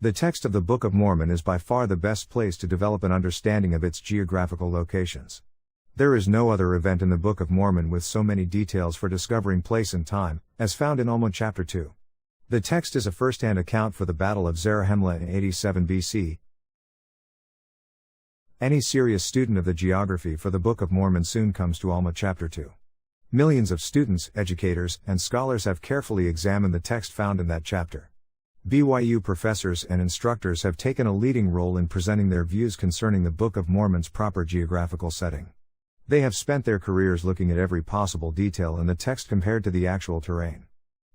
The text of the Book of Mormon is by far the best place to develop an understanding of its geographical locations. There is no other event in the Book of Mormon with so many details for discovering place and time, as found in Alma chapter 2. The text is a first-hand account for the Battle of Zarahemla in 87 BC. Any serious student of the geography for the Book of Mormon soon comes to Alma chapter 2. Millions of students, educators, and scholars have carefully examined the text found in that chapter. BYU professors and instructors have taken a leading role in presenting their views concerning the Book of Mormon's proper geographical setting. They have spent their careers looking at every possible detail in the text compared to the actual terrain.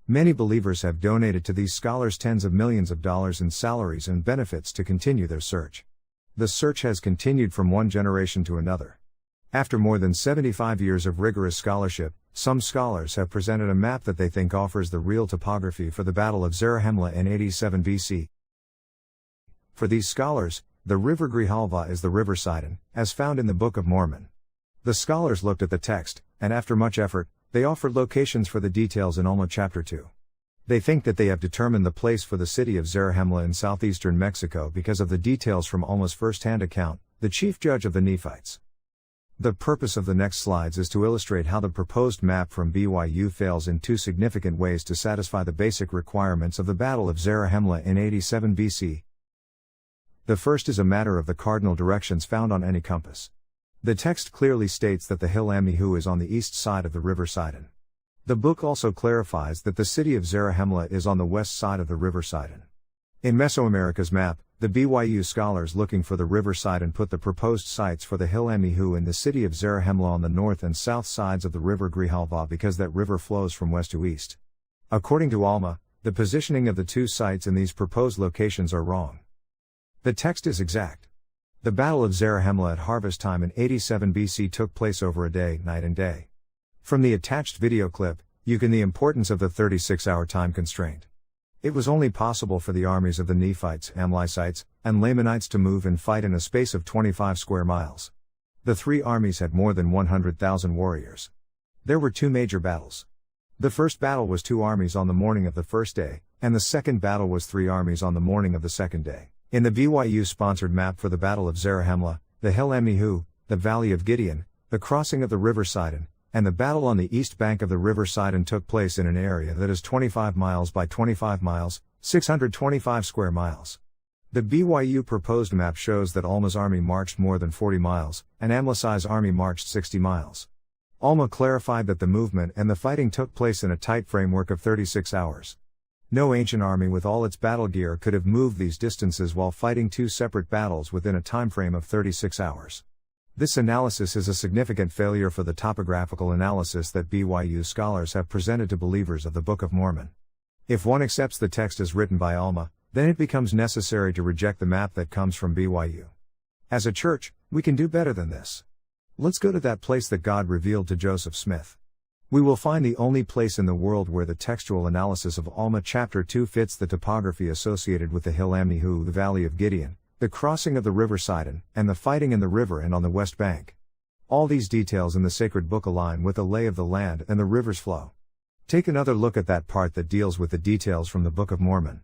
Many believers have donated to these scholars tens of millions of dollars in salaries and benefits to continue their search. The search has continued from one generation to another. After more than 75 years of rigorous scholarship, some scholars have presented a map that they think offers the real topography for the Battle of Zarahemla in 87 BC. For these scholars, the River Grijalva is the River Sidon, as found in the Book of Mormon. The scholars looked at the text, and after much effort, they offered locations for the details in Alma chapter 2. They think that they have determined the place for the city of Zarahemla in southeastern Mexico because of the details from Alma's first-hand account, the chief judge of the Nephites. The purpose of the next slides is to illustrate how the proposed map from BYU fails in two significant ways to satisfy the basic requirements of the Battle of Zarahemla in 87 BC. The first is a matter of the cardinal directions found on any compass. The text clearly states that the Hill Amnihu is on the east side of the River Sidon. The book also clarifies that the city of Zarahemla is on the west side of the River Sidon. In Mesoamerica's map, the BYU scholars looking for the River Sidon put the proposed sites for the Hill Amnihu and the city of Zarahemla on the north and south sides of the River Grijalva because that river flows from west to east. According to Alma, the positioning of the two sites in these proposed locations are wrong. The text is exact. The Battle of Zarahemla at harvest time in 87 BC took place over a day, night and day. From the attached video clip, you can see the importance of the 36-hour time constraint. It was only possible for the armies of the Nephites, Amlicites, and Lamanites to move and fight in a space of 25 square miles. The three armies had more than 100,000 warriors. There were two major battles. The first battle was two armies on the morning of the first day, and the second battle was three armies on the morning of the second day. In the BYU-sponsored map for the Battle of Zarahemla, the Hill Amnihu, the Valley of Gideon, the crossing of the River Sidon, and the battle on the east bank of the River Sidon took place in an area that is 25 miles by 25 miles, 625 square miles. The BYU proposed map shows that Alma's army marched more than 40 miles, and Amlicites' army marched 60 miles. Alma clarified that the movement and the fighting took place in a tight framework of 36 hours. No ancient army with all its battle gear could have moved these distances while fighting two separate battles within a time frame of 36 hours. This analysis is a significant failure for the topographical analysis that BYU scholars have presented to believers of the Book of Mormon. If one accepts the text as written by Alma, then it becomes necessary to reject the map that comes from BYU. As a church, we can do better than this. Let's go to that place that God revealed to Joseph Smith. We will find the only place in the world where the textual analysis of Alma chapter 2 fits the topography associated with the Hill Amnihu, the Valley of Gideon, the crossing of the River Sidon, and the fighting in the river and on the west bank. All these details in the sacred book align with the lay of the land and the river's flow. Take another look at that part that deals with the details from the Book of Mormon.